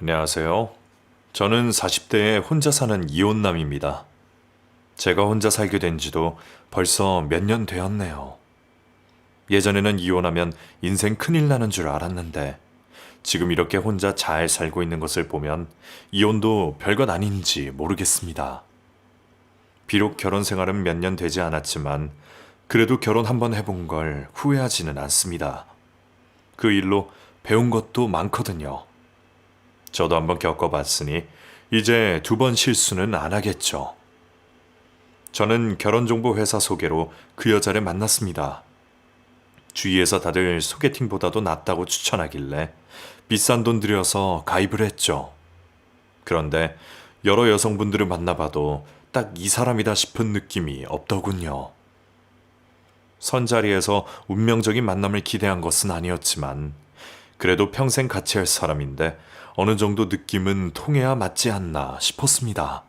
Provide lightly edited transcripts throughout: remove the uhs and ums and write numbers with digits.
안녕하세요. 저는 40대에 혼자 사는 이혼남입니다. 제가 혼자 살게 된 지도 벌써 몇 년 되었네요. 예전에는 이혼하면 인생 큰일 나는 줄 알았는데 지금 이렇게 혼자 잘 살고 있는 것을 보면 이혼도 별것 아닌지 모르겠습니다. 비록 결혼 생활은 몇 년 되지 않았지만 그래도 결혼 한번 해본 걸 후회하지는 않습니다. 그 일로 배운 것도 많거든요. 저도 한번 겪어봤으니 이제 두 번 실수는 안 하겠죠. 저는 결혼정보회사 소개로 그 여자를 만났습니다. 주위에서 다들 소개팅보다도 낫다고 추천하길래 비싼 돈 들여서 가입을 했죠. 그런데 여러 여성분들을 만나봐도 딱 이 사람이다 싶은 느낌이 없더군요. 선자리에서 운명적인 만남을 기대한 것은 아니었지만 그래도 평생 같이 할 사람인데 어느 정도 느낌은 통해야 맞지 않나 싶었습니다.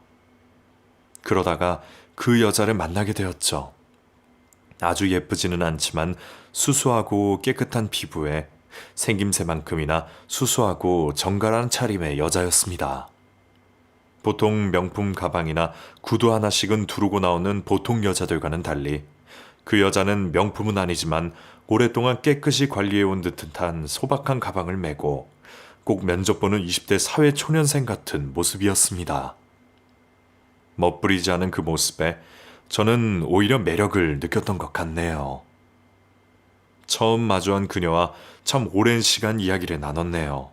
그러다가 그 여자를 만나게 되었죠. 아주 예쁘지는 않지만 수수하고 깨끗한 피부에 생김새만큼이나 수수하고 정갈한 차림의 여자였습니다. 보통 명품 가방이나 구두 하나씩은 두르고 나오는 보통 여자들과는 달리 그 여자는 명품은 아니지만 오랫동안 깨끗이 관리해온 듯한 소박한 가방을 메고 꼭 면접 보는 20대 사회 초년생 같은 모습이었습니다. 멋부리지 않은 그 모습에 저는 오히려 매력을 느꼈던 것 같네요. 처음 마주한 그녀와 참 오랜 시간 이야기를 나눴네요.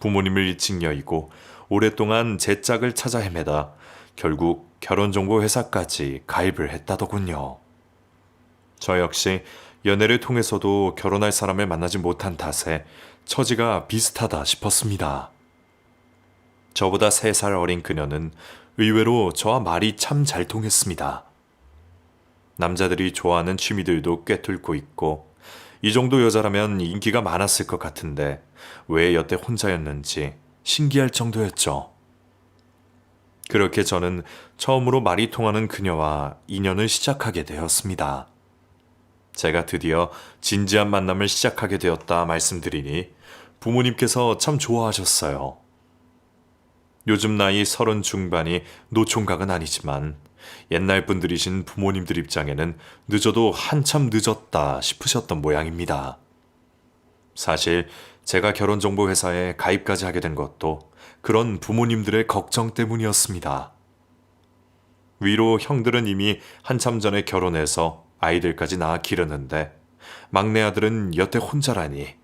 부모님을 일찍 여의고 오랫동안 제 짝을 찾아 헤매다 결국 결혼정보회사까지 가입을 했다더군요. 저 역시 연애를 통해서도 결혼할 사람을 만나지 못한 탓에 처지가 비슷하다 싶었습니다. 저보다 3살 어린 그녀는 의외로 저와 말이 참 잘 통했습니다. 남자들이 좋아하는 취미들도 꿰뚫고 있고 이 정도 여자라면 인기가 많았을 것 같은데 왜 여태 혼자였는지 신기할 정도였죠. 그렇게 저는 처음으로 말이 통하는 그녀와 인연을 시작하게 되었습니다. 제가 드디어 진지한 만남을 시작하게 되었다 말씀드리니 부모님께서 참 좋아하셨어요. 요즘 나이 30 중반이 노총각은 아니지만 옛날 분들이신 부모님들 입장에는 늦어도 한참 늦었다 싶으셨던 모양입니다. 사실 제가 결혼정보회사에 가입까지 하게 된 것도 그런 부모님들의 걱정 때문이었습니다. 위로 형들은 이미 한참 전에 결혼해서 아이들까지 낳아 기르는데 막내 아들은 여태 혼자라니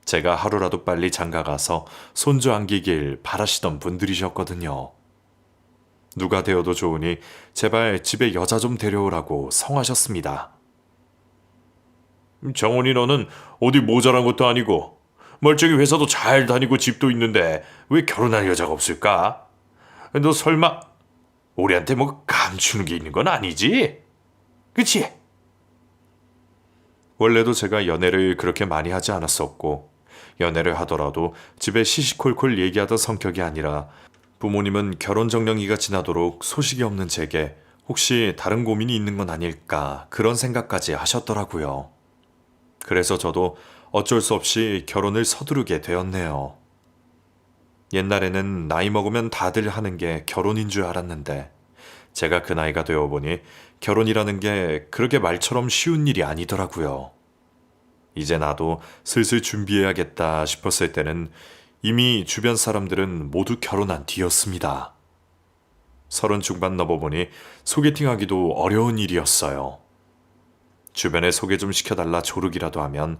제가 하루라도 빨리 장가가서 손주 안기길 바라시던 분들이셨거든요. 누가 되어도 좋으니 제발 집에 여자 좀 데려오라고 성하셨습니다. 정훈이 너는 어디 모자란 것도 아니고 멀쩡히 회사도 잘 다니고 집도 있는데 왜 결혼할 여자가 없을까? 너 설마 우리한테 뭐 감추는 게 있는 건 아니지? 그치? 원래도 제가 연애를 그렇게 많이 하지 않았었고 연애를 하더라도 집에 시시콜콜 얘기하던 성격이 아니라 부모님은 결혼 정년기가 지나도록 소식이 없는 제게 혹시 다른 고민이 있는 건 아닐까 그런 생각까지 하셨더라고요. 그래서 저도 어쩔 수 없이 결혼을 서두르게 되었네요. 옛날에는 나이 먹으면 다들 하는 게 결혼인 줄 알았는데 제가 그 나이가 되어보니 결혼이라는 게 그렇게 말처럼 쉬운 일이 아니더라고요. 이제 나도 슬슬 준비해야겠다 싶었을 때는 이미 주변 사람들은 모두 결혼한 뒤였습니다. 30 중반 넘어보니 소개팅하기도 어려운 일이었어요. 주변에 소개 좀 시켜달라 조르기라도 하면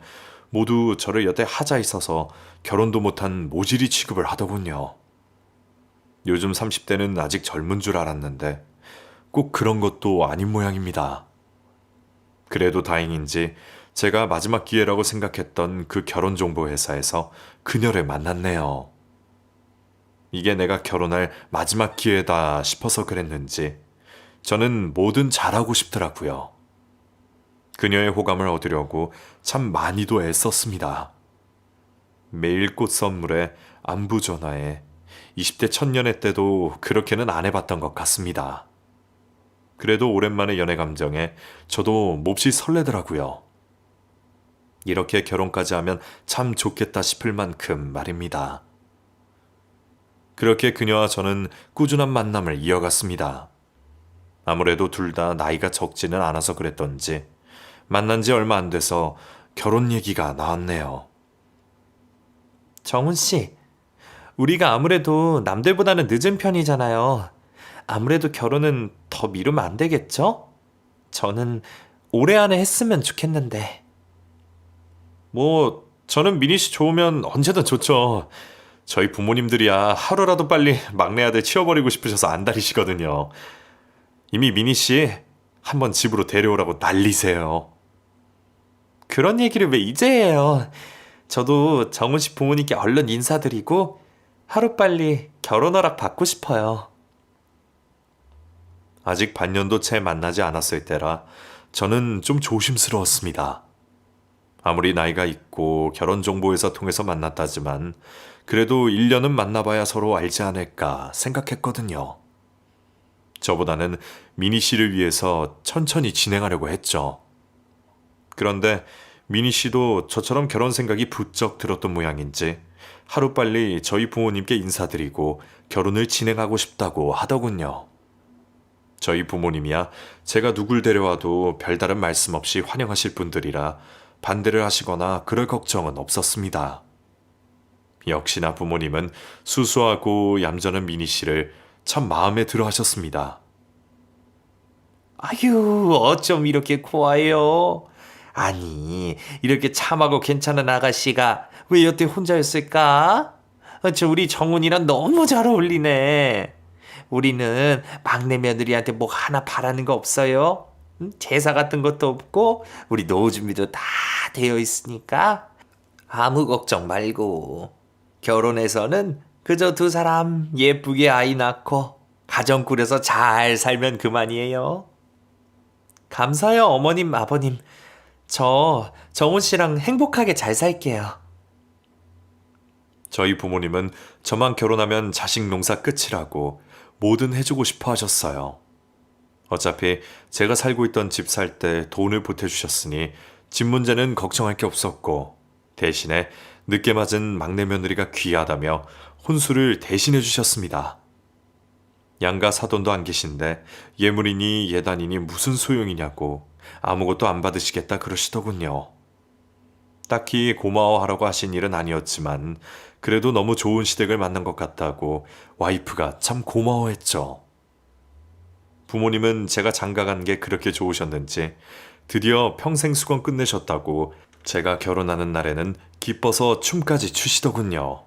모두 저를 여태 하자 있어서 결혼도 못한 모질이 취급을 하더군요. 요즘 30대는 아직 젊은 줄 알았는데 꼭 그런 것도 아닌 모양입니다. 그래도 다행인지 제가 마지막 기회라고 생각했던 그 결혼정보회사에서 그녀를 만났네요. 이게 내가 결혼할 마지막 기회다 싶어서 그랬는지 저는 뭐든 잘하고 싶더라고요. 그녀의 호감을 얻으려고 참 많이도 애썼습니다. 매일 꽃 선물에 안부 전화에 20대 첫 연애 때도 그렇게는 안 해봤던 것 같습니다. 그래도 오랜만에 연애 감정에 저도 몹시 설레더라고요. 이렇게 결혼까지 하면 참 좋겠다 싶을 만큼 말입니다. 그렇게 그녀와 저는 꾸준한 만남을 이어갔습니다. 아무래도 둘 다 나이가 적지는 않아서 그랬던지 만난 지 얼마 안 돼서 결혼 얘기가 나왔네요. 정훈 씨, 우리가 아무래도 남들보다는 늦은 편이잖아요. 아무래도 결혼은 더 미루면 안 되겠죠? 저는 올해 안에 했으면 좋겠는데. 저는 미니 씨 좋으면 언제든 좋죠. 저희 부모님들이야 하루라도 빨리 막내 아들 치워버리고 싶으셔서 안달이시거든요. 이미 미니 씨 한번 집으로 데려오라고 난리세요. 그런 얘기를 왜 이제 해요? 저도 정훈 씨 부모님께 얼른 인사드리고 하루빨리 결혼 허락 받고 싶어요. 아직 반년도 채 만나지 않았을 때라 저는 좀 조심스러웠습니다. 아무리 나이가 있고 결혼 정보회사 통해서 만났다지만 그래도 1년은 만나봐야 서로 알지 않을까 생각했거든요. 저보다는 미니 씨를 위해서 천천히 진행하려고 했죠. 그런데 미니 씨도 저처럼 결혼 생각이 부쩍 들었던 모양인지 하루빨리 저희 부모님께 인사드리고 결혼을 진행하고 싶다고 하더군요. 저희 부모님이야 제가 누굴 데려와도 별다른 말씀 없이 환영하실 분들이라 반대를 하시거나 그럴 걱정은 없었습니다. 역시나 부모님은 수수하고 얌전한 미니 씨를 참 마음에 들어 하셨습니다. 아유, 어쩜 이렇게 고와요? 아니, 이렇게 참하고 괜찮은 아가씨가 왜 여태 혼자였을까? 우리 정훈이랑 너무 잘 어울리네. 우리는 막내 며느리한테 뭐 하나 바라는 거 없어요? 제사 같은 것도 없고 우리 노후 준비도 다 되어 있으니까 아무 걱정 말고 결혼해서는 그저 두 사람 예쁘게 아이 낳고 가정 꾸려서 잘 살면 그만이에요. 감사해요, 어머님, 아버님. 저 정훈 씨랑 행복하게 잘 살게요. 저희 부모님은 저만 결혼하면 자식 농사 끝이라고 뭐든 해주고 싶어 하셨어요. 어차피 제가 살고 있던 집 살 때 돈을 보태주셨으니 집 문제는 걱정할 게 없었고 대신에 늦게 맞은 막내 며느리가 귀하다며 혼수를 대신해 주셨습니다. 양가 사돈도 안 계신데 예물이니 예단이니 무슨 소용이냐고 아무것도 안 받으시겠다 그러시더군요. 딱히 고마워하라고 하신 일은 아니었지만 그래도 너무 좋은 시댁을 만난 것 같다고 와이프가 참 고마워했죠. 부모님은 제가 장가간 게 그렇게 좋으셨는지 드디어 평생 수건 끝내셨다고 제가 결혼하는 날에는 기뻐서 춤까지 추시더군요.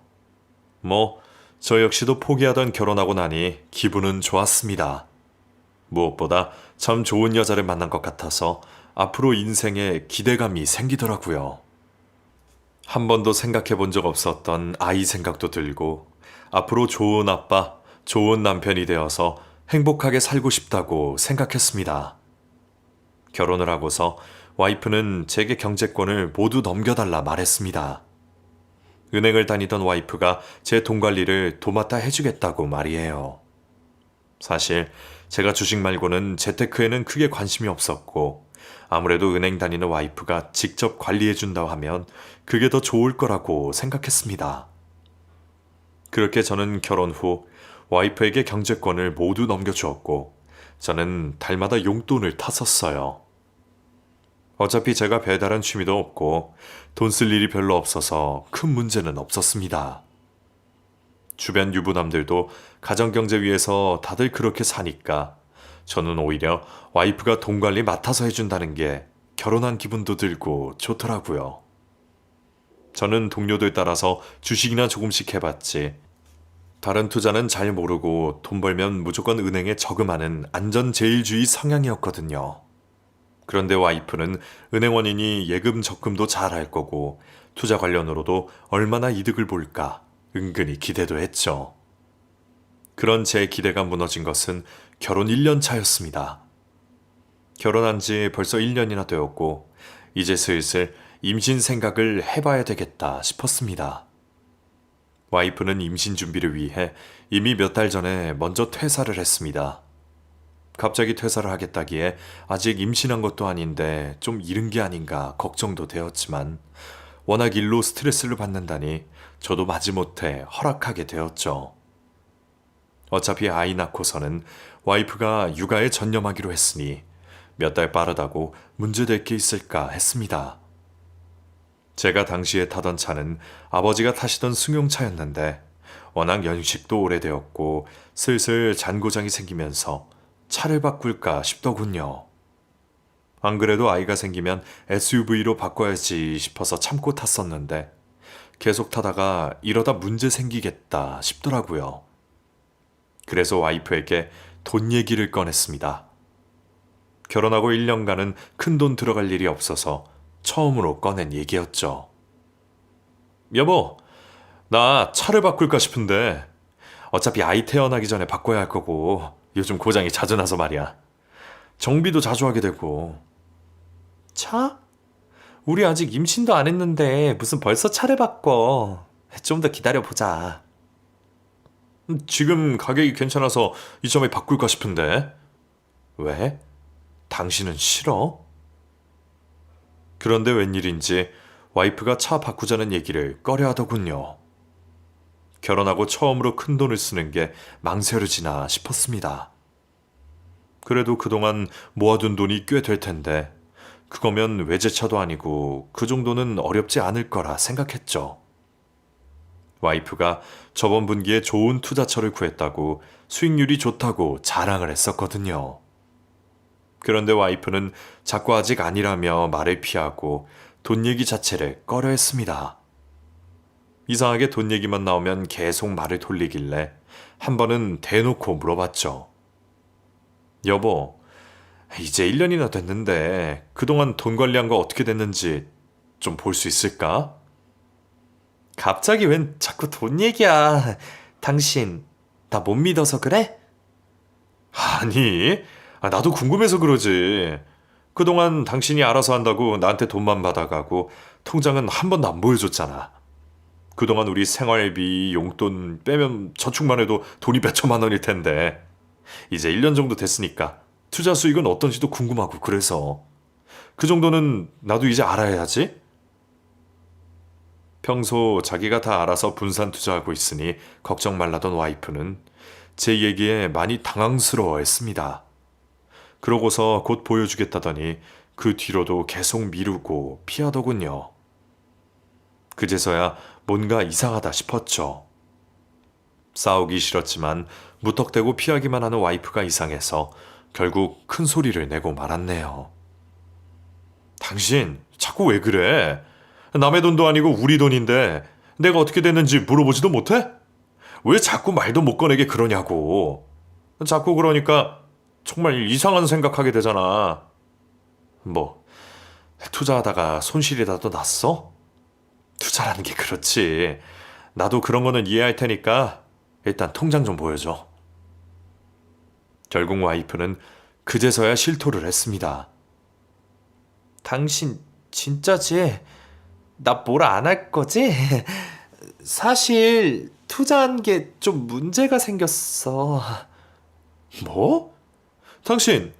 저 역시도 포기하던 결혼하고 나니 기분은 좋았습니다. 무엇보다 참 좋은 여자를 만난 것 같아서 앞으로 인생에 기대감이 생기더라고요. 한 번도 생각해 본 적 없었던 아이 생각도 들고 앞으로 좋은 아빠, 좋은 남편이 되어서 행복하게 살고 싶다고 생각했습니다. 결혼을 하고서 와이프는 제게 경제권을 모두 넘겨달라 말했습니다. 은행을 다니던 와이프가 제 돈 관리를 도맡아 해주겠다고 말이에요. 사실 제가 주식 말고는 재테크에는 크게 관심이 없었고 아무래도 은행 다니는 와이프가 직접 관리해준다고 하면 그게 더 좋을 거라고 생각했습니다. 그렇게 저는 결혼 후 와이프에게 경제권을 모두 넘겨주었고 저는 달마다 용돈을 탔었어요. 어차피 제가 별다른 취미도 없고 돈 쓸 일이 별로 없어서 큰 문제는 없었습니다. 주변 유부남들도 가정경제 위해서 다들 그렇게 사니까 저는 오히려 와이프가 돈 관리 맡아서 해준다는 게 결혼한 기분도 들고 좋더라고요. 저는 동료들 따라서 주식이나 조금씩 해봤지 다른 투자는 잘 모르고 돈 벌면 무조건 은행에 저금하는 안전제일주의 성향이었거든요. 그런데 와이프는 은행원이니 예금 적금도 잘 알 거고 투자 관련으로도 얼마나 이득을 볼까 은근히 기대도 했죠. 그런 제 기대가 무너진 것은 결혼 1년 차였습니다. 결혼한 지 벌써 1년이나 되었고 이제 슬슬 임신 생각을 해봐야 되겠다 싶었습니다. 와이프는 임신 준비를 위해 이미 몇 달 전에 먼저 퇴사를 했습니다. 갑자기 퇴사를 하겠다기에 아직 임신한 것도 아닌데 좀 이른 게 아닌가 걱정도 되었지만 워낙 일로 스트레스를 받는다니 저도 마지못해 허락하게 되었죠. 어차피 아이 낳고서는 와이프가 육아에 전념하기로 했으니 몇 달 빠르다고 문제될 게 있을까 했습니다. 제가 당시에 타던 차는 아버지가 타시던 승용차였는데 워낙 연식도 오래되었고 슬슬 잔고장이 생기면서 차를 바꿀까 싶더군요. 안 그래도 아이가 생기면 SUV로 바꿔야지 싶어서 참고 탔었는데 계속 타다가 이러다 문제 생기겠다 싶더라고요. 그래서 와이프에게 돈 얘기를 꺼냈습니다. 결혼하고 1년간은 큰 돈 들어갈 일이 없어서 처음으로 꺼낸 얘기였죠. 여보, 나 차를 바꿀까 싶은데 어차피 아이 태어나기 전에 바꿔야 할 거고 요즘 고장이 자주 나서 말이야. 정비도 자주 하게 되고. 차? 우리 아직 임신도 안 했는데 무슨 벌써 차를 바꿔. 좀 더 기다려보자. 지금 가격이 괜찮아서 이참에 바꿀까 싶은데. 왜? 당신은 싫어? 그런데 웬일인지 와이프가 차 바꾸자는 얘기를 꺼려 하더군요. 결혼하고 처음으로 큰 돈을 쓰는 게 망설여지나 싶었습니다. 그래도 그동안 모아둔 돈이 꽤 될 텐데 그거면 외제차도 아니고 그 정도는 어렵지 않을 거라 생각했죠. 와이프가 저번 분기에 좋은 투자처를 구했다고 수익률이 좋다고 자랑을 했었거든요. 그런데 와이프는 자꾸 아직 아니라며 말을 피하고 돈 얘기 자체를 꺼려 했습니다. 이상하게 돈 얘기만 나오면 계속 말을 돌리길래 한 번은 대놓고 물어봤죠. 여보, 이제 1년이나 됐는데 그동안 돈 관리한 거 어떻게 됐는지 좀 볼 수 있을까? 갑자기 웬 자꾸 돈 얘기야. 당신, 나 못 믿어서 그래? 아니, 나도 궁금해서 그러지. 그동안 당신이 알아서 한다고 나한테 돈만 받아가고 통장은 한 번도 안 보여줬잖아. 그동안 우리 생활비, 용돈 빼면 저축만 해도 돈이 몇 천만 원일 텐데 이제 1년 정도 됐으니까 투자 수익은 어떤지도 궁금하고 그래서 그 정도는 나도 이제 알아야지. 평소 자기가 다 알아서 분산 투자하고 있으니 걱정 말라던 와이프는 제 얘기에 많이 당황스러워했습니다. 그러고서 곧 보여주겠다더니 그 뒤로도 계속 미루고 피하더군요. 그제서야 뭔가 이상하다 싶었죠. 싸우기 싫었지만 무턱대고 피하기만 하는 와이프가 이상해서 결국 큰 소리를 내고 말았네요. 당신 자꾸 왜 그래? 남의 돈도 아니고 우리 돈인데 내가 어떻게 됐는지 물어보지도 못해? 왜 자꾸 말도 못 꺼내게 그러냐고. 자꾸 그러니까 정말 이상한 생각하게 되잖아. 뭐 투자하다가 손실이라도 났어? 투자라는 게 그렇지. 나도 그런 거는 이해할 테니까 일단 통장 좀 보여줘. 결국 와이프는 그제서야 실토를 했습니다. 당신 진짜지? 나 뭐라 안 할 거지? 사실 투자한 게 좀 문제가 생겼어. 뭐? 당신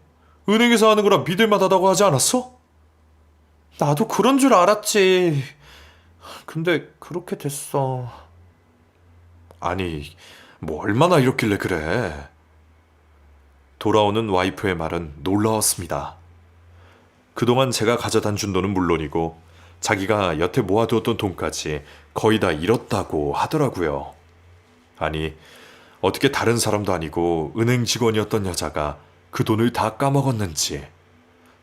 은행에서 하는 거랑 믿을 만하다고 하지 않았어? 나도 그런 줄 알았지. 근데 그렇게 됐어. 아니, 뭐 얼마나 이렇길래 그래? 돌아오는 와이프의 말은 놀라웠습니다. 그동안 제가 가져다 준 돈은 물론이고 자기가 여태 모아두었던 돈까지 거의 다 잃었다고 하더라고요. 아니, 어떻게 다른 사람도 아니고 은행 직원이었던 여자가 그 돈을 다 까먹었는지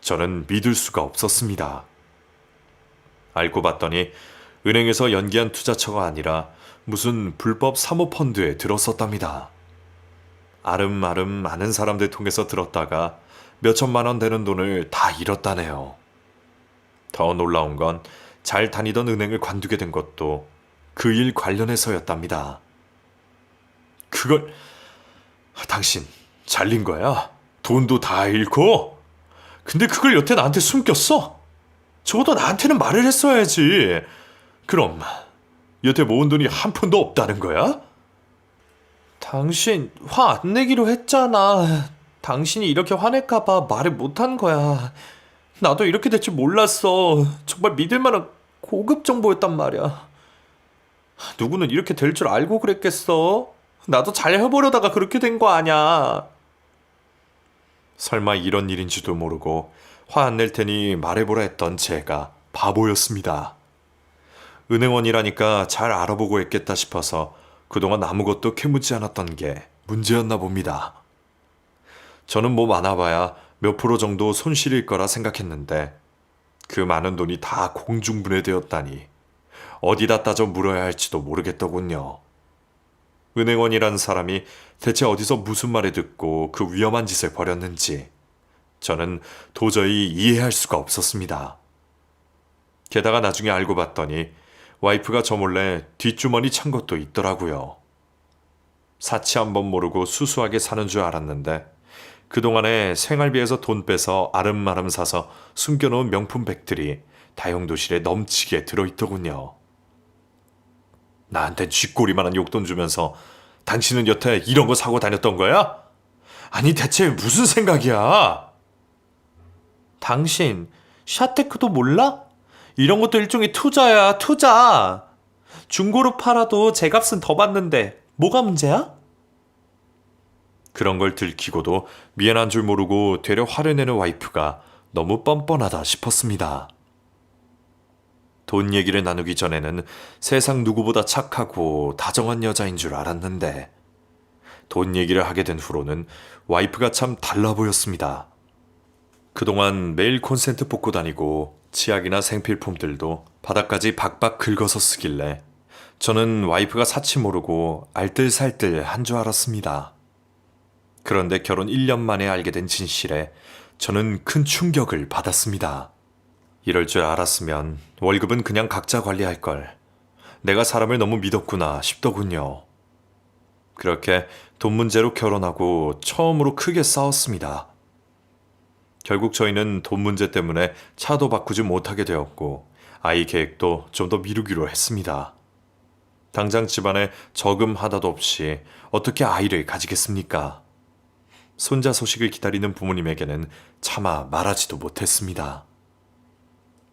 저는 믿을 수가 없었습니다. 알고 봤더니 은행에서 연기한 투자처가 아니라 무슨 불법 사모펀드에 들었었답니다. 아름아름 아는 사람들 통해서 들었다가 몇 천만 원 되는 돈을 다 잃었다네요. 더 놀라운 건 잘 다니던 은행을 관두게 된 것도 그 일 관련해서였답니다. 그걸 당신 잘린 거야? 돈도 다 잃고? 근데 그걸 여태 나한테 숨겼어? 적어도 나한테는 말을 했어야지. 그럼 여태 모은 돈이 한 푼도 없다는 거야? 당신 화 안 내기로 했잖아. 당신이 이렇게 화낼까봐 말을 못한 거야. 나도 이렇게 될 줄 몰랐어. 정말 믿을 만한 고급 정보였단 말이야. 누구는 이렇게 될 줄 알고 그랬겠어? 나도 잘 해보려다가 그렇게 된 거 아냐. 설마 이런 일인지도 모르고 화 안 낼 테니 말해보라 했던 제가 바보였습니다. 은행원이라니까 잘 알아보고 했겠다 싶어서 그동안 아무것도 캐묻지 않았던 게 문제였나 봅니다. 저는 뭐 많아봐야 몇 프로 정도 손실일 거라 생각했는데 그 많은 돈이 다 공중분해되었다니 어디다 따져 물어야 할지도 모르겠더군요. 은행원이란 사람이 대체 어디서 무슨 말을 듣고 그 위험한 짓을 벌였는지 저는 도저히 이해할 수가 없었습니다. 게다가 나중에 알고 봤더니 와이프가 저 몰래 뒷주머니 찬 것도 있더라고요. 사치 한번 모르고 수수하게 사는 줄 알았는데 그동안에 생활비에서 돈 빼서 아름마름 사서 숨겨놓은 명품백들이 다용도실에 넘치게 들어있더군요. 나한텐 쥐꼬리만한 용돈 주면서 당신은 여태 이런 거 사고 다녔던 거야? 아니 대체 무슨 생각이야? 당신 샤테크도 몰라? 이런 것도 일종의 투자야, 투자. 중고로 팔아도 제값은 더 받는데 뭐가 문제야? 그런 걸 들키고도 미안한 줄 모르고 되려 화를 내는 와이프가 너무 뻔뻔하다 싶었습니다. 돈 얘기를 나누기 전에는 세상 누구보다 착하고 다정한 여자인 줄 알았는데 돈 얘기를 하게 된 후로는 와이프가 참 달라 보였습니다. 그동안 매일 콘센트 뽑고 다니고 치약이나 생필품들도 바닥까지 박박 긁어서 쓰길래 저는 와이프가 사치 모르고 알뜰살뜰 한 줄 알았습니다. 그런데 결혼 1년 만에 알게 된 진실에 저는 큰 충격을 받았습니다. 이럴 줄 알았으면 월급은 그냥 각자 관리할 걸. 내가 사람을 너무 믿었구나 싶더군요. 그렇게 돈 문제로 결혼하고 처음으로 크게 싸웠습니다. 결국 저희는 돈 문제 때문에 차도 바꾸지 못하게 되었고 아이 계획도 좀 더 미루기로 했습니다. 당장 집안에 저금 하나도 없이 어떻게 아이를 가지겠습니까? 손자 소식을 기다리는 부모님에게는 차마 말하지도 못했습니다.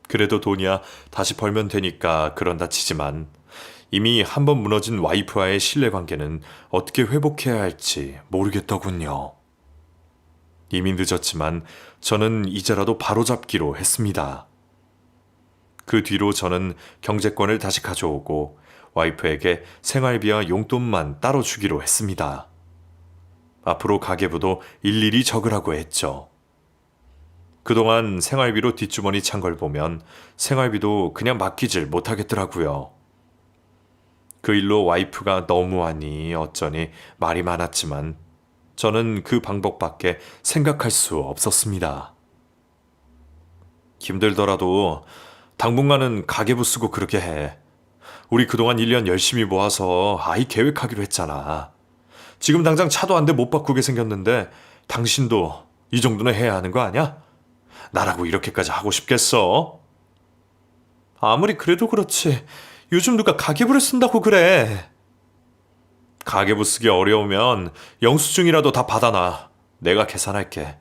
그래도 돈이야 다시 벌면 되니까 그런다 치지만 이미 한번 무너진 와이프와의 신뢰관계는 어떻게 회복해야 할지 모르겠더군요. 이미 늦었지만 저는 이제라도 바로잡기로 했습니다. 그 뒤로 저는 경제권을 다시 가져오고 와이프에게 생활비와 용돈만 따로 주기로 했습니다. 앞으로 가계부도 일일이 적으라고 했죠. 그동안 생활비로 뒷주머니 찬 걸 보면 생활비도 그냥 맡기질 못하겠더라고요. 그 일로 와이프가 너무하니 어쩌니 말이 많았지만 저는 그 방법밖에 생각할 수 없었습니다. 힘들더라도 당분간은 가계부 쓰고 그렇게 해. 우리 그동안 1년 열심히 모아서 아이 계획하기로 했잖아. 지금 당장 차도 한 대 못 바꾸게 생겼는데 당신도 이 정도는 해야 하는 거 아니야? 나라고 이렇게까지 하고 싶겠어? 아무리 그래도 그렇지. 요즘 누가 가계부를 쓴다고 그래. 가계부 쓰기 어려우면 영수증이라도 다 받아놔. 내가 계산할게.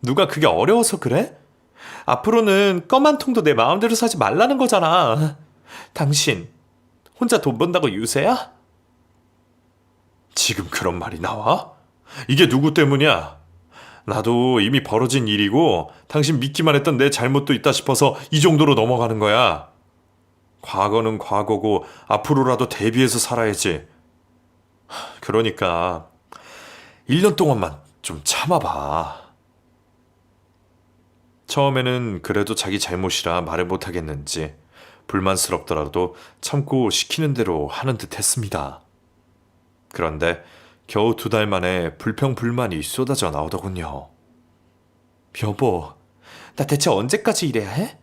누가 그게 어려워서 그래? 앞으로는 껌 한 통도 내 마음대로 사지 말라는 거잖아. 당신 혼자 돈 번다고 유세야? 지금 그런 말이 나와? 이게 누구 때문이야? 나도 이미 벌어진 일이고 당신 믿기만 했던 내 잘못도 있다 싶어서 이 정도로 넘어가는 거야. 과거는 과거고 앞으로라도 대비해서 살아야지. 그러니까 1년 동안만 좀 참아봐. 처음에는 그래도 자기 잘못이라 말을 못하겠는지 불만스럽더라도 참고 시키는 대로 하는 듯 했습니다. 그런데 겨우 2달 만에 불평불만이 쏟아져 나오더군요. 여보, 나 대체 언제까지 이래야 해?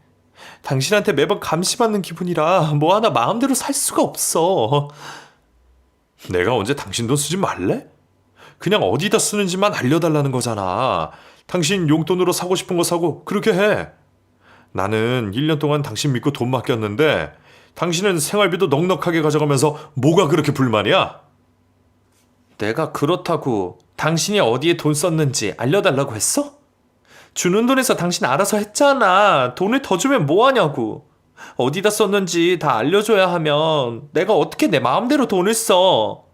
당신한테 매번 감시받는 기분이라 뭐 하나 마음대로 살 수가 없어. 내가 언제 당신 돈 쓰지 말래? 그냥 어디다 쓰는지만 알려달라는 거잖아. 당신 용돈으로 사고 싶은 거 사고 그렇게 해. 나는 1년 동안 당신 믿고 돈 맡겼는데 당신은 생활비도 넉넉하게 가져가면서 뭐가 그렇게 불만이야? 내가 그렇다고 당신이 어디에 돈 썼는지 알려달라고 했어? 주는 돈에서 당신 알아서 했잖아. 돈을 더 주면 뭐하냐고. 어디다 썼는지 다 알려줘야 하면 내가 어떻게 내 마음대로 돈을 써.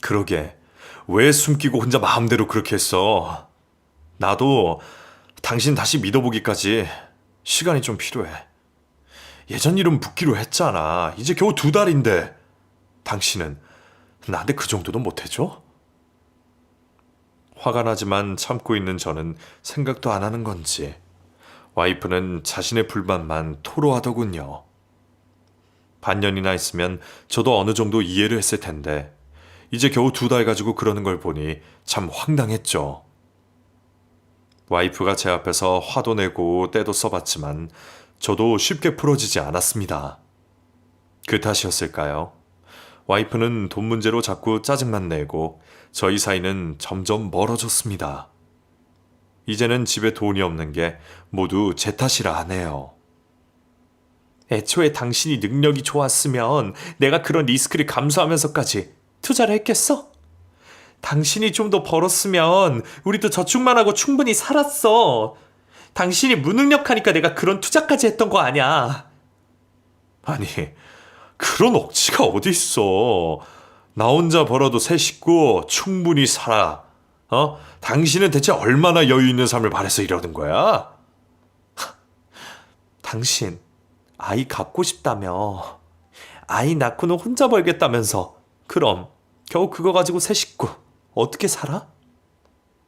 그러게, 왜 숨기고 혼자 마음대로 그렇게 했어? 나도 당신 다시 믿어보기까지 시간이 좀 필요해. 예전 일은 묻기로 했잖아. 이제 겨우 2달인데. 당신은 나한테 그 정도도 못해줘? 화가 나지만 참고 있는 저는 생각도 안 하는 건지 와이프는 자신의 불만만 토로하더군요. 반년이나 있으면 저도 어느 정도 이해를 했을 텐데 이제 겨우 2달 가지고 그러는 걸 보니 참 황당했죠. 와이프가 제 앞에서 화도 내고 때도 써봤지만 저도 쉽게 풀어지지 않았습니다. 그 탓이었을까요? 와이프는 돈 문제로 자꾸 짜증만 내고 저희 사이는 점점 멀어졌습니다. 이제는 집에 돈이 없는 게 모두 제 탓이라 하네요. 애초에 당신이 능력이 좋았으면 내가 그런 리스크를 감수하면서까지 투자를 했겠어? 당신이 좀 더 벌었으면 우리도 저축만 하고 충분히 살았어. 당신이 무능력하니까 내가 그런 투자까지 했던 거 아니야. 아니, 그런 억지가 어디 있어. 나 혼자 벌어도 새 식구 충분히 살아. 당신은 대체 얼마나 여유 있는 삶을 바래서 이러는 거야? 당신 아이 갖고 싶다며. 아이 낳고는 혼자 벌겠다면서. 그럼 겨우 그거 가지고 새 식구 어떻게 살아?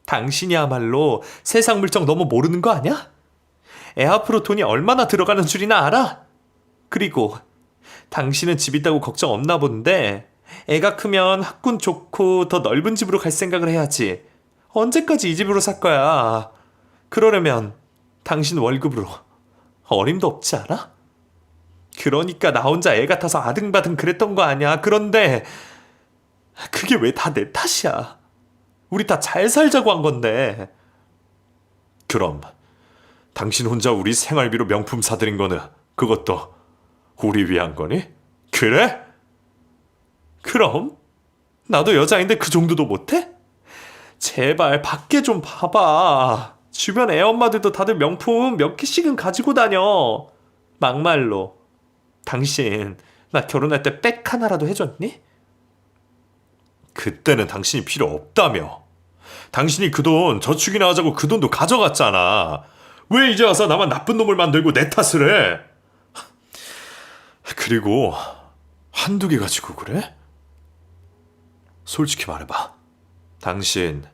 당신이야말로 세상 물정 너무 모르는 거 아니야? 애 앞으로 돈이 얼마나 들어가는 줄이나 알아? 그리고 당신은 집 있다고 걱정 없나 본데 애가 크면 학군 좋고 더 넓은 집으로 갈 생각을 해야지. 언제까지 이 집으로 살 거야? 그러려면 당신 월급으로 어림도 없지 않아? 그러니까 나 혼자 애 같아서 아등바등 그랬던 거 아니야. 그런데 그게 왜 다 내 탓이야? 우리 다 잘 살자고 한 건데. 그럼 당신 혼자 우리 생활비로 명품 사들인 거는 그것도 우리 위한 거니? 그래? 그럼 나도 여자인데 그 정도도 못해? 제발 밖에 좀 봐봐. 주변 애 엄마들도 다들 명품 몇 개씩은 가지고 다녀. 막말로 당신 나 결혼할 때 백 하나라도 해줬니? 그때는 당신이 필요 없다며. 당신이 그 돈 저축이나 하자고 그 돈도 가져갔잖아. 왜 이제 와서 나만 나쁜 놈을 만들고 내 탓을 해? 그리고 한두 개 가지고 그래? 솔직히 말해봐. 당신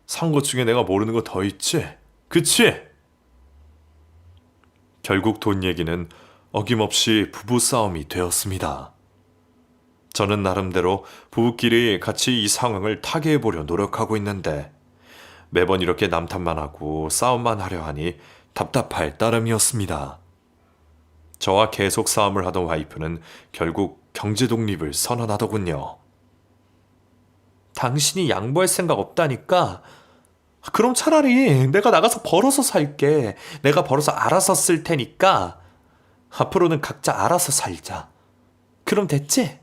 산 것 중에 내가 모르는 거 더 있지? 그치? 결국 돈 얘기는 어김없이 부부싸움이 되었습니다. 저는 나름대로 부부끼리 같이 이 상황을 타개해보려 노력하고 있는데 매번 이렇게 남탓만 하고 싸움만 하려 하니 답답할 따름이었습니다. 저와 계속 싸움을 하던 와이프는 결국 경제 독립을 선언하더군요. 당신이 양보할 생각 없다니까? 그럼 차라리 내가 나가서 벌어서 살게. 내가 벌어서 알아서 쓸 테니까 앞으로는 각자 알아서 살자. 그럼 됐지?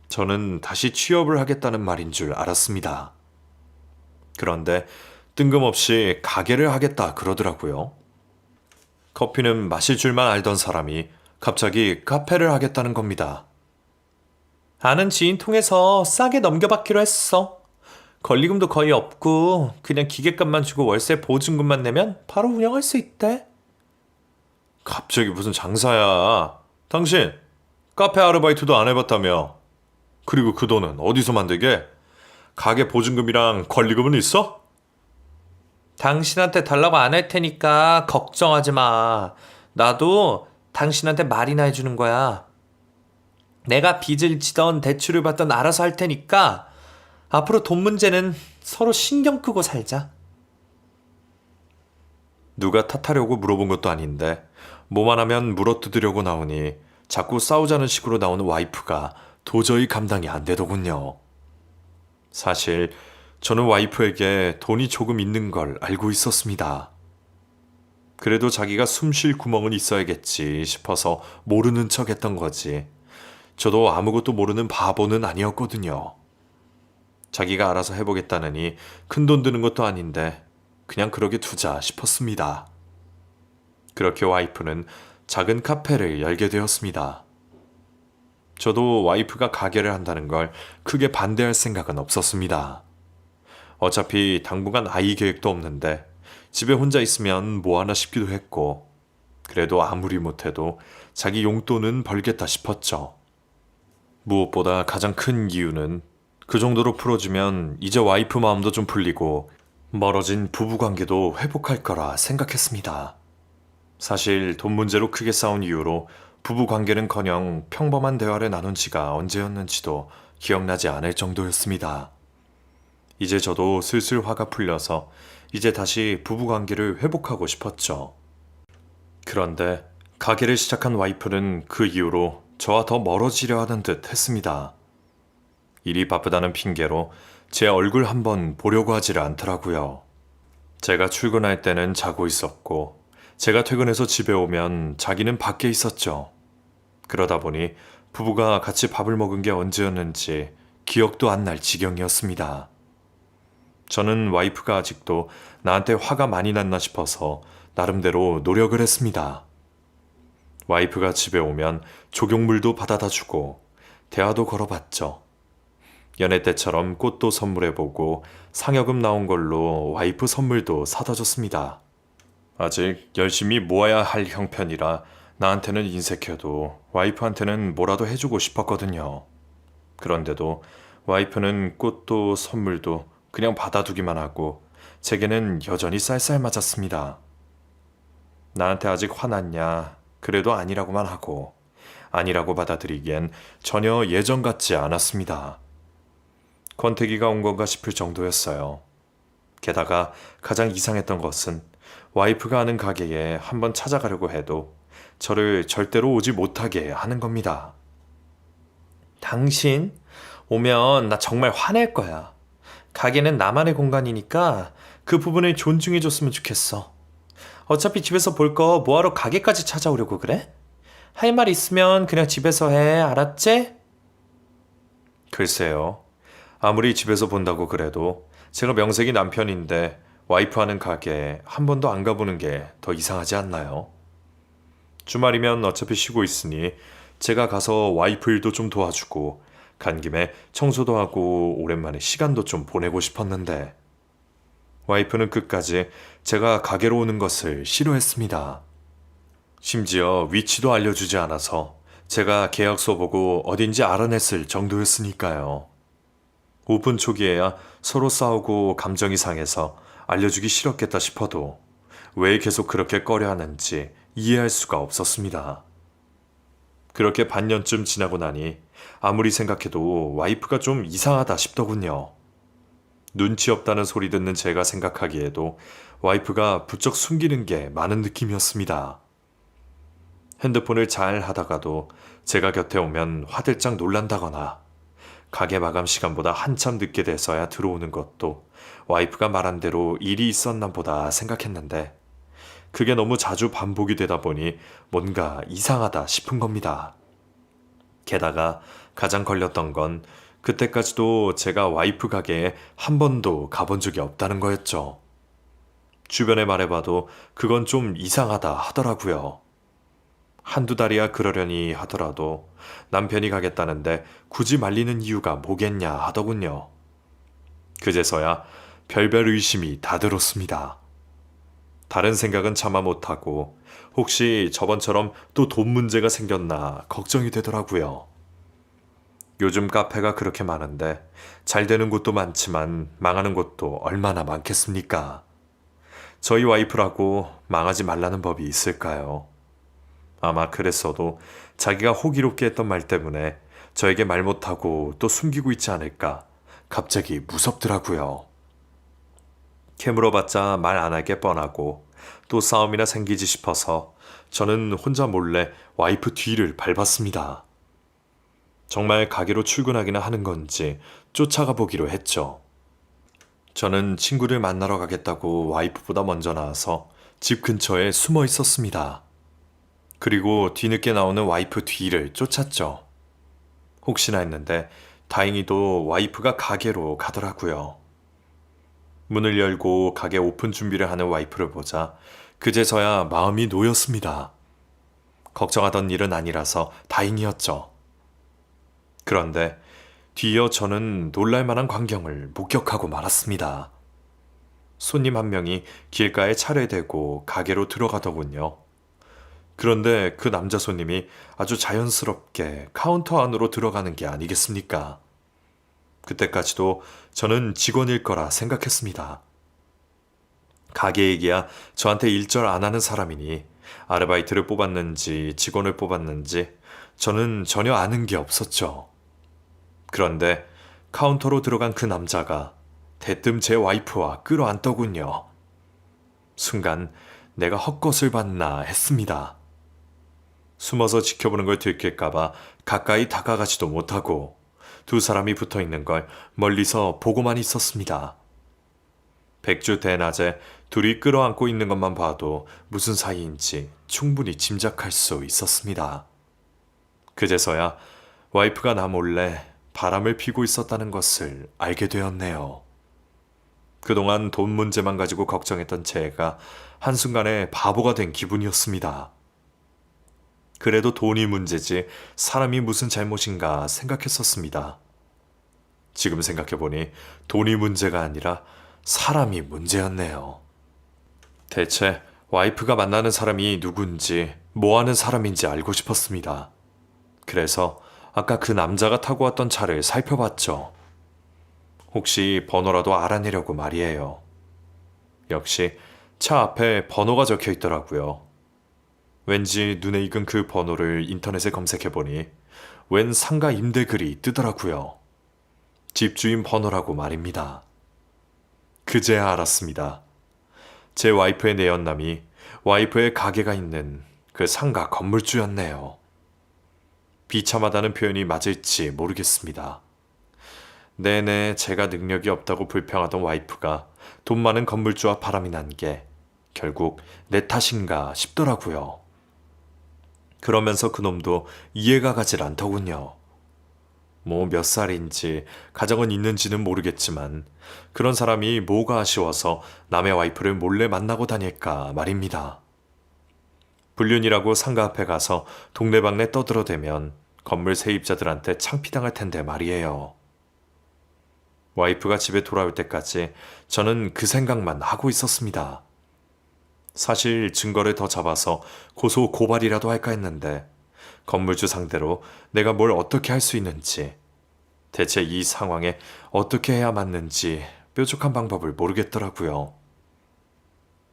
저는 다시 취업을 하겠다는 말인 줄 알았습니다. 그런데 뜬금없이 가게를 하겠다 그러더라고요. 커피는 마실 줄만 알던 사람이 갑자기 카페를 하겠다는 겁니다. 아는 지인 통해서 싸게 넘겨받기로 했어. 권리금도 거의 없고 그냥 기계값만 주고 월세 보증금만 내면 바로 운영할 수 있대. 갑자기 무슨 장사야. 당신 카페 아르바이트도 안 해봤다며. 그리고 그 돈은 어디서 만들게? 가게 보증금이랑 권리금은 있어? 당신한테 달라고 안 할 테니까 걱정하지 마. 나도 당신한테 말이나 해주는 거야. 내가 빚을 지던 대출을 받던 알아서 할 테니까 앞으로 돈 문제는 서로 신경 끄고 살자. 누가 탓하려고 물어본 것도 아닌데 뭐만 하면 물어뜯으려고 나오니 자꾸 싸우자는 식으로 나오는 와이프가 도저히 감당이 안 되더군요. 사실 저는 와이프에게 돈이 조금 있는 걸 알고 있었습니다. 그래도 자기가 숨쉴 구멍은 있어야겠지 싶어서 모르는 척 했던 거지. 저도 아무것도 모르는 바보는 아니었거든요. 자기가 알아서 해보겠다느니 큰돈 드는 것도 아닌데 그냥 그러게 두자 싶었습니다. 그렇게 와이프는 작은 카페를 열게 되었습니다. 저도 와이프가 가게를 한다는 걸 크게 반대할 생각은 없었습니다. 어차피 당분간 아이 계획도 없는데 집에 혼자 있으면 뭐 하나 싶기도 했고, 그래도 아무리 못해도 자기 용돈은 벌겠다 싶었죠. 무엇보다 가장 큰 이유는 그 정도로 풀어주면 이제 와이프 마음도 좀 풀리고 멀어진 부부관계도 회복할 거라 생각했습니다. 사실 돈 문제로 크게 싸운 이유로 부부관계는커녕 평범한 대화를 나눈 지가 언제였는지도 기억나지 않을 정도였습니다. 이제 저도 슬슬 화가 풀려서 이제 다시 부부관계를 회복하고 싶었죠. 그런데 가게를 시작한 와이프는 그 이후로 저와 더 멀어지려 하는 듯 했습니다. 일이 바쁘다는 핑계로 제 얼굴 한번 보려고 하지를 않더라고요. 제가 출근할 때는 자고 있었고, 제가 퇴근해서 집에 오면 자기는 밖에 있었죠. 그러다 보니 부부가 같이 밥을 먹은 게 언제였는지 기억도 안 날 지경이었습니다. 저는 와이프가 아직도 나한테 화가 많이 났나 싶어서 나름대로 노력을 했습니다. 와이프가 집에 오면 조경물도 받아다 주고 대화도 걸어봤죠. 연애 때처럼 꽃도 선물해보고 상여금 나온 걸로 와이프 선물도 사다 줬습니다. 아직 열심히 모아야 할 형편이라 나한테는 인색해도 와이프한테는 뭐라도 해주고 싶었거든요. 그런데도 와이프는 꽃도 선물도 그냥 받아두기만 하고 제게는 여전히 쌀쌀맞았습니다. 나한테 아직 화났냐? 그래도 아니라고만 하고, 아니라고 받아들이기엔 전혀 예전 같지 않았습니다. 권태기가 온 건가 싶을 정도였어요. 게다가 가장 이상했던 것은 와이프가 아는 가게에 한번 찾아가려고 해도 저를 절대로 오지 못하게 하는 겁니다. 당신 오면 나 정말 화낼 거야. 가게는 나만의 공간이니까 그 부분을 존중해줬으면 좋겠어. 어차피 집에서 볼 거 뭐하러 가게까지 찾아오려고 그래? 할 말 있으면 그냥 집에서 해, 알았지? 글쎄요. 아무리 집에서 본다고 그래도 제가 명색이 남편인데 와이프 하는 가게에 한 번도 안 가보는 게 더 이상하지 않나요? 주말이면 어차피 쉬고 있으니 제가 가서 와이프 일도 좀 도와주고 간 김에 청소도 하고 오랜만에 시간도 좀 보내고 싶었는데 와이프는 끝까지 제가 가게로 오는 것을 싫어했습니다. 심지어 위치도 알려주지 않아서 제가 계약서 보고 어딘지 알아냈을 정도였으니까요. 오픈 초기에야 서로 싸우고 감정이 상해서 알려주기 싫었겠다 싶어도 왜 계속 그렇게 꺼려 하는지 이해할 수가 없었습니다. 그렇게 반년쯤 지나고 나니 아무리 생각해도 와이프가 좀 이상하다 싶더군요. 눈치 없다는 소리 듣는 제가 생각하기에도 와이프가 부쩍 숨기는 게 많은 느낌이었습니다. 핸드폰을 잘 하다가도 제가 곁에 오면 화들짝 놀란다거나 가게 마감 시간보다 한참 늦게 돼서야 들어오는 것도 와이프가 말한 대로 일이 있었나 보다 생각했는데 그게 너무 자주 반복이 되다 보니 뭔가 이상하다 싶은 겁니다. 게다가 가장 걸렸던 건 그때까지도 제가 와이프 가게에 한 번도 가본 적이 없다는 거였죠. 주변에 말해봐도 그건 좀 이상하다 하더라고요. 한두 달이야 그러려니 하더라도 남편이 가겠다는데 굳이 말리는 이유가 뭐겠냐 하더군요. 그제서야 별별 의심이 다 들었습니다. 다른 생각은 참아 못하고 혹시 저번처럼 또 돈 문제가 생겼나 걱정이 되더라고요. 요즘 카페가 그렇게 많은데 잘 되는 곳도 많지만 망하는 곳도 얼마나 많겠습니까? 저희 와이프라고 망하지 말라는 법이 있을까요? 아마 그랬어도 자기가 호기롭게 했던 말 때문에 저에게 말 못하고 또 숨기고 있지 않을까 갑자기 무섭더라고요. 캐물어봤자 말 안 하게 뻔하고 또 싸움이나 생기지 싶어서 저는 혼자 몰래 와이프 뒤를 밟았습니다. 정말 가게로 출근하기나 하는 건지 쫓아가 보기로 했죠. 저는 친구를 만나러 가겠다고 와이프보다 먼저 나와서 집 근처에 숨어 있었습니다. 그리고 뒤늦게 나오는 와이프 뒤를 쫓았죠. 혹시나 했는데 다행히도 와이프가 가게로 가더라고요. 문을 열고 가게 오픈 준비를 하는 와이프를 보자 그제서야 마음이 놓였습니다. 걱정하던 일은 아니라서 다행이었죠. 그런데 뒤이어 저는 놀랄만한 광경을 목격하고 말았습니다. 손님 한 명이 길가에 차를 대고 가게로 들어가더군요. 그런데 그 남자 손님이 아주 자연스럽게 카운터 안으로 들어가는 게 아니겠습니까? 그때까지도 저는 직원일 거라 생각했습니다. 가게 얘기야 저한테 일절 안 하는 사람이니 아르바이트를 뽑았는지 직원을 뽑았는지 저는 전혀 아는 게 없었죠. 그런데 카운터로 들어간 그 남자가 대뜸 제 와이프와 끌어안더군요. 순간 내가 헛것을 봤나 했습니다. 숨어서 지켜보는 걸 들킬까봐 가까이 다가가지도 못하고 두 사람이 붙어 있는 걸 멀리서 보고만 있었습니다. 백주 대낮에 둘이 끌어안고 있는 것만 봐도 무슨 사이인지 충분히 짐작할 수 있었습니다. 그제서야 와이프가 나 몰래 바람을 피고 있었다는 것을 알게 되었네요. 그동안 돈 문제만 가지고 걱정했던 제가 한순간에 바보가 된 기분이었습니다. 그래도 돈이 문제지 사람이 무슨 잘못인가 생각했었습니다. 지금 생각해보니 돈이 문제가 아니라 사람이 문제였네요. 대체 와이프가 만나는 사람이 누군지 뭐 하는 사람인지 알고 싶었습니다. 그래서 아까 그 남자가 타고 왔던 차를 살펴봤죠. 혹시 번호라도 알아내려고 말이에요. 역시 차 앞에 번호가 적혀 있더라고요. 왠지 눈에 익은 그 번호를 인터넷에 검색해보니 웬 상가 임대 글이 뜨더라고요. 집주인 번호라고 말입니다. 그제야 알았습니다. 제 와이프의 내연남이 와이프의 가게가 있는 그 상가 건물주였네요. 비참하다는 표현이 맞을지 모르겠습니다. 내내 제가 능력이 없다고 불평하던 와이프가 돈 많은 건물주와 바람이 난 게 결국 내 탓인가 싶더라고요. 그러면서 그놈도 이해가 가질 않더군요. 뭐 몇 살인지 가정은 있는지는 모르겠지만 그런 사람이 뭐가 아쉬워서 남의 와이프를 몰래 만나고 다닐까 말입니다. 불륜이라고 상가 앞에 가서 동네방네 떠들어대면 건물 세입자들한테 창피당할 텐데 말이에요. 와이프가 집에 돌아올 때까지 저는 그 생각만 하고 있었습니다. 사실 증거를 더 잡아서 고소 고발이라도 할까 했는데 건물주 상대로 내가 뭘 어떻게 할 수 있는지, 대체 이 상황에 어떻게 해야 맞는지 뾰족한 방법을 모르겠더라고요.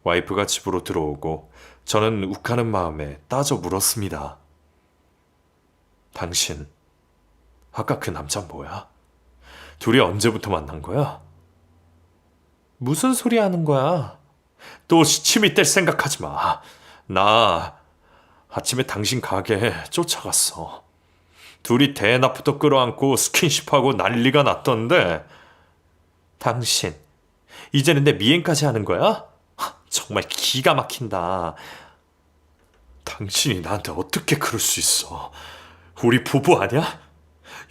와이프가 집으로 들어오고 저는 욱하는 마음에 따져 물었습니다. 당신, 아까 그 남자 뭐야? 둘이 언제부터 만난 거야? 무슨 소리 하는 거야? 또 시침이 뗄 생각하지 마. 나 아침에 당신 가게에 쫓아갔어. 둘이 대낮부터 끌어안고 스킨십하고 난리가 났던데 당신 이제는 내 미행까지 하는 거야? 정말 기가 막힌다. 당신이 나한테 어떻게 그럴 수 있어? 우리 부부 아니야?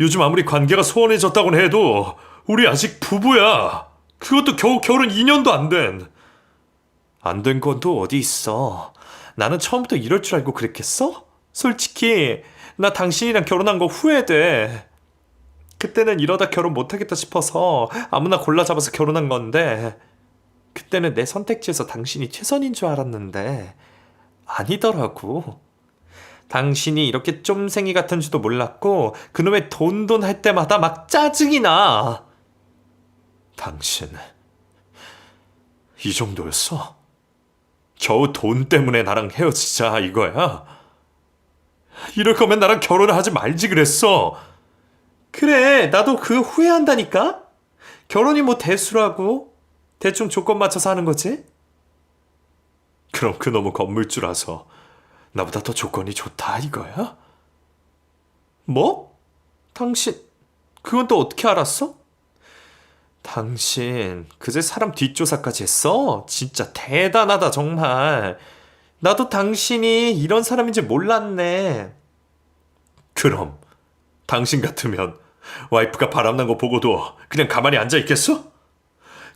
요즘 아무리 관계가 소원해졌다고는 해도 우리 아직 부부야. 그것도 겨우 결혼 2년도 안 된. 안 된 건 또 어디 있어. 나는 처음부터 이럴 줄 알고 그랬겠어? 솔직히 나 당신이랑 결혼한 거 후회돼. 그때는 이러다 결혼 못하겠다 싶어서 아무나 골라 잡아서 결혼한 건데 그때는 내 선택지에서 당신이 최선인 줄 알았는데 아니더라고. 당신이 이렇게 쫌생이 같은 줄도 몰랐고 그놈의 돈돈 할 때마다 막 짜증이 나. 당신 이 정도였어? 겨우 돈 때문에 나랑 헤어지자 이거야? 이럴 거면 나랑 결혼을 하지 말지 그랬어. 그래, 나도 그거 후회한다니까? 결혼이 뭐 대수라고? 대충 조건 맞춰서 하는 거지? 그럼 그놈은 건물주라서 나보다 더 조건이 좋다 이거야? 뭐? 당신 그건 또 어떻게 알았어? 당신 그제 사람 뒷조사까지 했어? 진짜 대단하다 정말. 나도 당신이 이런 사람인지 몰랐네. 그럼 당신 같으면 와이프가 바람난 거 보고도 그냥 가만히 앉아 있겠어?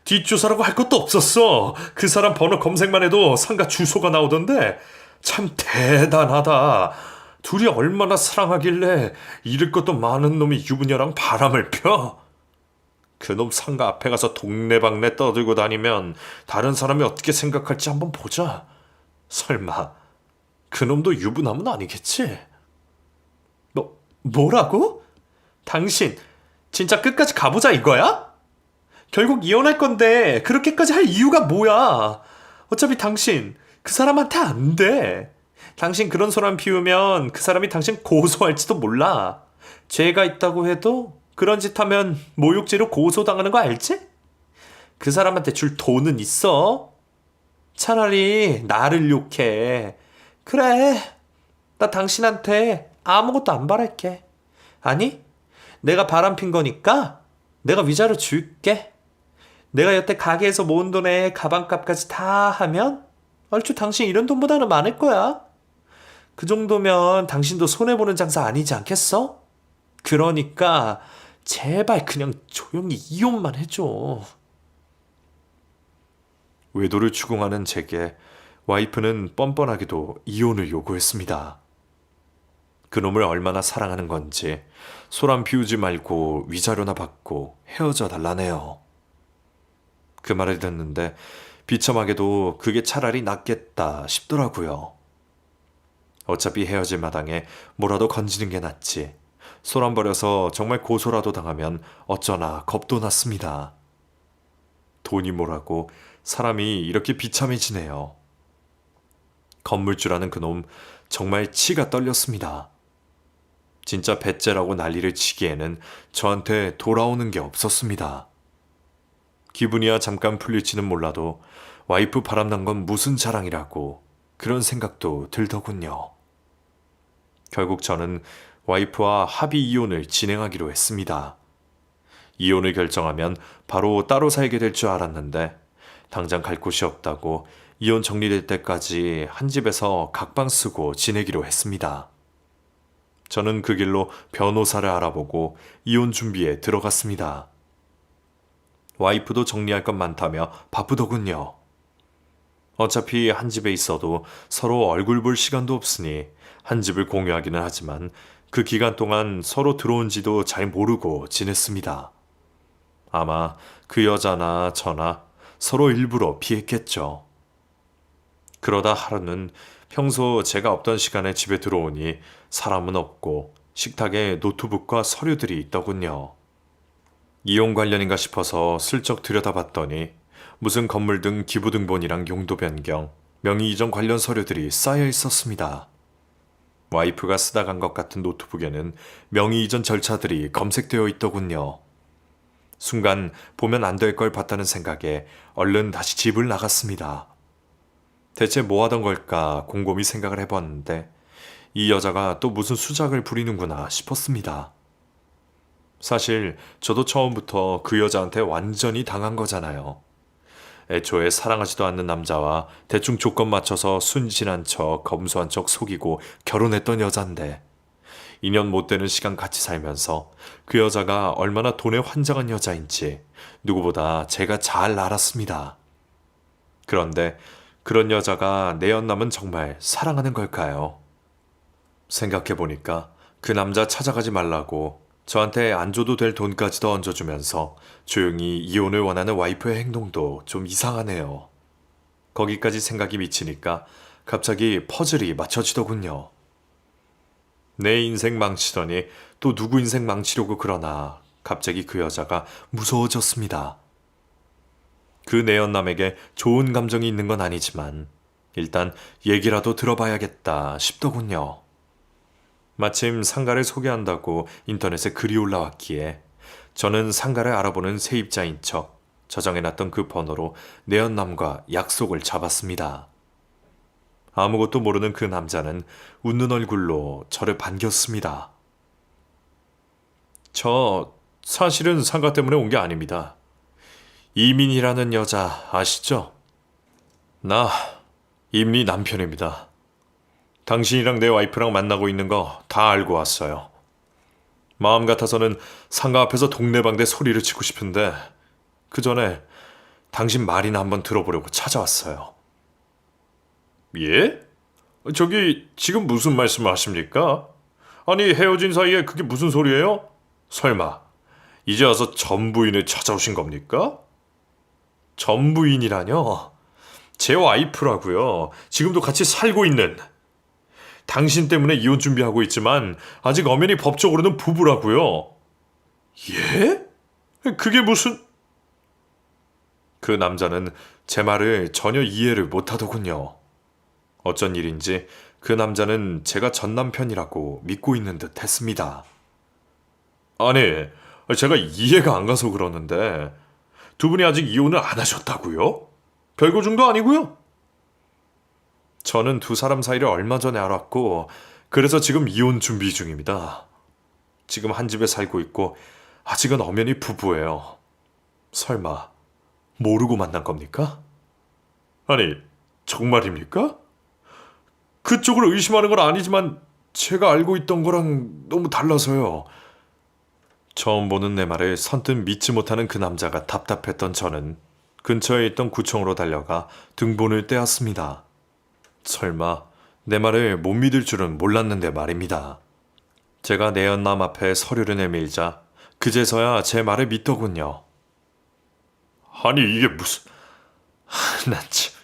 뒷조사라고 할 것도 없었어. 그 사람 번호 검색만 해도 상가 주소가 나오던데 참 대단하다. 둘이 얼마나 사랑하길래 잃을 것도 많은 놈이 유부녀랑 바람을 펴? 그놈 상가 앞에 가서 동네방네 떠들고 다니면 다른 사람이 어떻게 생각할지 한번 보자. 설마 그놈도 유부남은 아니겠지? 뭐라고? 당신 진짜 끝까지 가보자 이거야? 결국 이혼할 건데 그렇게까지 할 이유가 뭐야? 어차피 당신 그 사람한테 안 돼. 당신 그런 소란 피우면 그 사람이 당신 고소할지도 몰라. 죄가 있다고 해도 그런 짓 하면 모욕죄로 고소당하는 거 알지? 그 사람한테 줄 돈은 있어? 차라리 나를 욕해. 그래, 나 당신한테 아무것도 안 바랄게. 아니, 내가 바람핀 거니까 내가 위자료 줄게. 내가 여태 가게에서 모은 돈에 가방값까지 다 하면 얼추 당신 이런 돈보다는 많을 거야. 그 정도면 당신도 손해보는 장사 아니지 않겠어? 그러니까 제발 그냥 조용히 이혼만 해줘. 외도를 추궁하는 제게 와이프는 뻔뻔하게도 이혼을 요구했습니다. 그놈을 얼마나 사랑하는 건지 소란 피우지 말고 위자료나 받고 헤어져 달라네요. 그 말을 듣는데 비참하게도 그게 차라리 낫겠다 싶더라고요. 어차피 헤어질 마당에 뭐라도 건지는 게 낫지. 소란 버려서 정말 고소라도 당하면 어쩌나 겁도 났습니다. 돈이 뭐라고 사람이 이렇게 비참해지네요. 건물주라는 그놈 정말 치가 떨렸습니다. 진짜 배째라고 난리를 치기에는 저한테 돌아오는 게 없었습니다. 기분이야 잠깐 풀릴지는 몰라도 와이프 바람난 건 무슨 자랑이라고 그런 생각도 들더군요. 결국 저는 와이프와 합의 이혼을 진행하기로 했습니다. 이혼을 결정하면 바로 따로 살게 될 줄 알았는데 당장 갈 곳이 없다고 이혼 정리될 때까지 한 집에서 각방 쓰고 지내기로 했습니다. 저는 그 길로 변호사를 알아보고 이혼 준비에 들어갔습니다. 와이프도 정리할 것 많다며 바쁘더군요. 어차피 한 집에 있어도 서로 얼굴 볼 시간도 없으니 한 집을 공유하기는 하지만 그 기간 동안 서로 들어온지도 잘 모르고 지냈습니다. 아마 그 여자나 저나 서로 일부러 피했겠죠. 그러다 하루는 평소 제가 없던 시간에 집에 들어오니 사람은 없고 식탁에 노트북과 서류들이 있더군요. 이혼 관련인가 싶어서 슬쩍 들여다봤더니 무슨 건물 등 기부등본이랑 용도 변경, 명의 이전 관련 서류들이 쌓여 있었습니다. 와이프가 쓰다 간 것 같은 노트북에는 명의 이전 절차들이 검색되어 있더군요. 순간 보면 안 될 걸 봤다는 생각에 얼른 다시 집을 나갔습니다. 대체 뭐 하던 걸까 곰곰이 생각을 해봤는데 이 여자가 또 무슨 수작을 부리는구나 싶었습니다. 사실 저도 처음부터 그 여자한테 완전히 당한 거잖아요. 애초에 사랑하지도 않는 남자와 대충 조건 맞춰서 순진한 척, 검소한 척 속이고 결혼했던 여잔데 2년 못 되는 시간 같이 살면서 그 여자가 얼마나 돈에 환장한 여자인지 누구보다 제가 잘 알았습니다. 그런데 그런 여자가 내 연남은 정말 사랑하는 걸까요? 생각해보니까 그 남자 찾아가지 말라고 저한테 안 줘도 될 돈까지도 얹어주면서 조용히 이혼을 원하는 와이프의 행동도 좀 이상하네요. 거기까지 생각이 미치니까 갑자기 퍼즐이 맞춰지더군요. 내 인생 망치더니 또 누구 인생 망치려고 그러나 갑자기 그 여자가 무서워졌습니다. 그 내연남에게 좋은 감정이 있는 건 아니지만 일단 얘기라도 들어봐야겠다 싶더군요. 마침 상가를 소개한다고 인터넷에 글이 올라왔기에 저는 상가를 알아보는 세입자인 척 저장해놨던 그 번호로 내연남과 약속을 잡았습니다. 아무것도 모르는 그 남자는 웃는 얼굴로 저를 반겼습니다. 저 사실은 상가 때문에 온 게 아닙니다. 이민이라는 여자 아시죠? 나 임리 남편입니다. 당신이랑 내 와이프랑 만나고 있는 거 다 알고 왔어요. 마음 같아서는 상가 앞에서 동네방네 소리를 치고 싶은데 그 전에 당신 말이나 한번 들어보려고 찾아왔어요. 예? 저기 지금 무슨 말씀을 하십니까? 아니 헤어진 사이에 그게 무슨 소리예요? 설마 이제 와서 전 부인을 찾아오신 겁니까? 전 부인이라뇨? 제 와이프라고요. 지금도 같이 살고 있는. 당신 때문에 이혼 준비하고 있지만 아직 엄연히 법적으로는 부부라고요. 예? 그게 무슨... 그 남자는 제 말을 전혀 이해를 못하더군요. 어쩐 일인지 그 남자는 제가 전 남편이라고 믿고 있는 듯 했습니다. 아니, 제가 이해가 안 가서 그러는데 두 분이 아직 이혼을 안 하셨다고요? 별거 중도 아니고요. 저는 두 사람 사이를 얼마 전에 알았고 그래서 지금 이혼 준비 중입니다. 지금 한 집에 살고 있고 아직은 엄연히 부부예요. 설마 모르고 만난 겁니까? 아니, 정말입니까? 그쪽을 의심하는 건 아니지만 제가 알고 있던 거랑 너무 달라서요. 처음 보는 내 말을 선뜻 믿지 못하는 그 남자가 답답했던 저는 근처에 있던 구청으로 달려가 등본을 떼었습니다. 설마 내 말을 못 믿을 줄은 몰랐는데 말입니다. 제가 내연남 앞에 서류를 내밀자 그제서야 제 말을 믿더군요. 아니 이게 무슨... 난 참...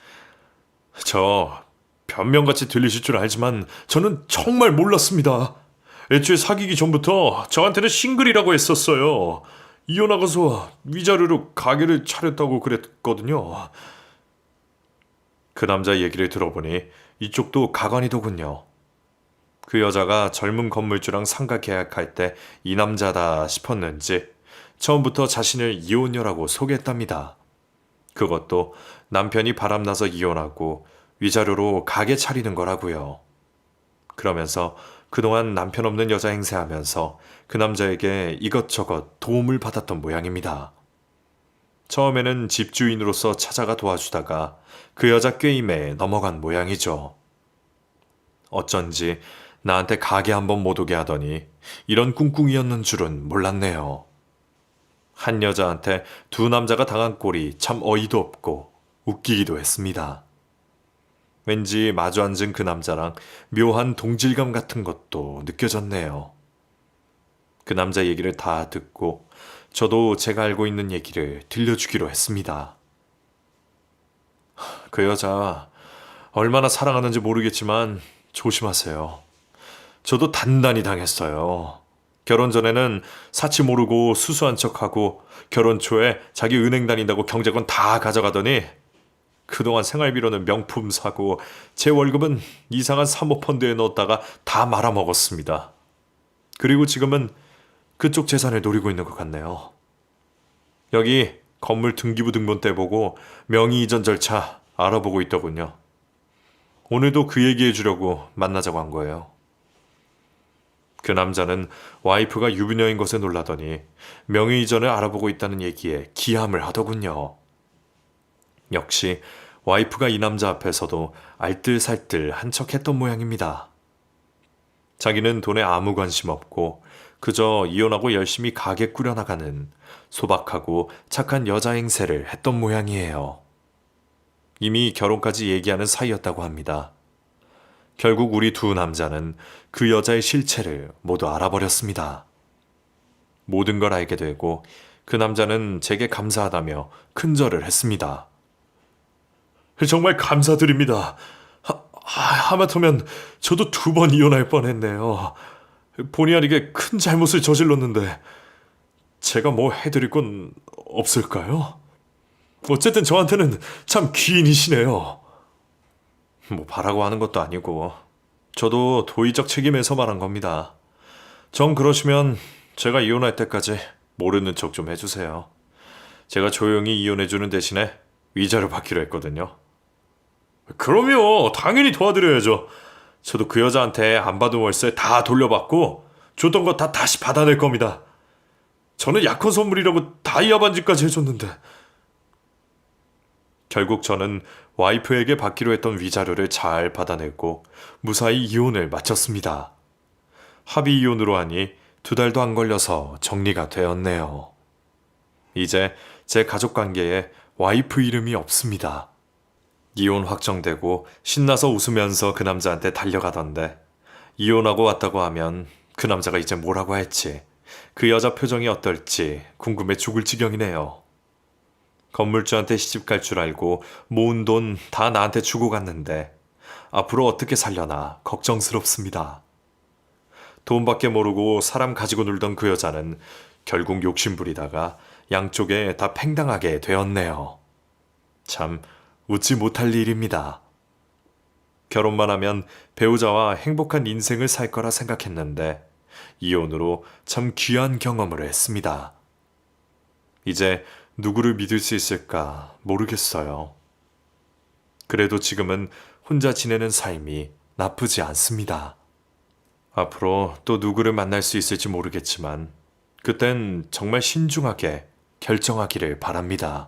저 변명같이 들리실 줄 알지만 저는 정말 몰랐습니다. 애초에 사귀기 전부터 저한테는 싱글이라고 했었어요. 이혼하고서 위자료로 가게를 차렸다고 그랬거든요. 그 남자 얘기를 들어보니 이쪽도 가관이더군요. 그 여자가 젊은 건물주랑 상가 계약할 때 이 남자다 싶었는지 처음부터 자신을 이혼녀라고 소개했답니다. 그것도 남편이 바람나서 이혼하고 위자료로 가게 차리는 거라고요. 그러면서 그동안 남편 없는 여자 행세하면서 그 남자에게 이것저것 도움을 받았던 모양입니다. 처음에는 집주인으로서 찾아가 도와주다가 그 여자 꾀임에 넘어간 모양이죠. 어쩐지 나한테 가게 한번 못 오게 하더니 이런 꿍꿍이었는 줄은 몰랐네요. 한 여자한테 두 남자가 당한 꼴이 참 어이도 없고 웃기기도 했습니다. 왠지 마주 앉은 그 남자랑 묘한 동질감 같은 것도 느껴졌네요. 그 남자 얘기를 다 듣고 저도 제가 알고 있는 얘기를 들려주기로 했습니다. 그 여자 얼마나 사랑하는지 모르겠지만 조심하세요. 저도 단단히 당했어요. 결혼 전에는 사치 모르고 수수한 척하고 결혼 초에 자기 은행 다닌다고 경제권 다 가져가더니 그동안 생활비로는 명품 사고 제 월급은 이상한 사모펀드에 넣었다가 다 말아먹었습니다. 그리고 지금은 그쪽 재산을 노리고 있는 것 같네요. 여기 건물 등기부 등본 떼보고 명의 이전 절차 알아보고 있더군요. 오늘도 그 얘기해 주려고 만나자고 한 거예요. 그 남자는 와이프가 유부녀인 것에 놀라더니 명의 이전을 알아보고 있다는 얘기에 기함을 하더군요. 역시 와이프가 이 남자 앞에서도 알뜰살뜰 한 척 했던 모양입니다. 자기는 돈에 아무 관심 없고 그저 이혼하고 열심히 가게 꾸려나가는 소박하고 착한 여자 행세를 했던 모양이에요. 이미 결혼까지 얘기하는 사이였다고 합니다. 결국 우리 두 남자는 그 여자의 실체를 모두 알아버렸습니다. 모든 걸 알게 되고 그 남자는 제게 감사하다며 큰절을 했습니다. 정말 감사드립니다. 하마터면 저도 두 번 이혼할 뻔했네요. 본의 아니게 큰 잘못을 저질렀는데 제가 뭐 해드릴 건 없을까요? 어쨌든 저한테는 참 귀인이시네요. 뭐 바라고 하는 것도 아니고 저도 도의적 책임에서 말한 겁니다. 정 그러시면 제가 이혼할 때까지 모르는 척 좀 해주세요. 제가 조용히 이혼해주는 대신에 위자료 받기로 했거든요. 그럼요. 당연히 도와드려야죠. 저도 그 여자한테 안 받은 월세 다 돌려받고 줬던 거 다 다시 받아낼 겁니다. 저는 약혼 선물이라고 다이아 반지까지 해줬는데. 결국 저는 와이프에게 받기로 했던 위자료를 잘 받아냈고 무사히 이혼을 마쳤습니다. 합의 이혼으로 하니 2달도 안 걸려서 정리가 되었네요. 이제 제 가족관계에 와이프 이름이 없습니다. 이혼 확정되고 신나서 웃으면서 그 남자한테 달려가던데 이혼하고 왔다고 하면 그 남자가 이제 뭐라고 할지 그 여자 표정이 어떨지 궁금해 죽을 지경이네요. 건물주한테 시집갈 줄 알고 모은 돈 다 나한테 주고 갔는데 앞으로 어떻게 살려나 걱정스럽습니다. 돈밖에 모르고 사람 가지고 놀던 그 여자는 결국 욕심부리다가 양쪽에 다 팽당하게 되었네요. 참 웃지 못할 일입니다. 결혼만 하면 배우자와 행복한 인생을 살 거라 생각했는데 이혼으로 참 귀한 경험을 했습니다. 이제 누구를 믿을 수 있을까 모르겠어요. 그래도 지금은 혼자 지내는 삶이 나쁘지 않습니다. 앞으로 또 누구를 만날 수 있을지 모르겠지만 그땐 정말 신중하게 결정하기를 바랍니다.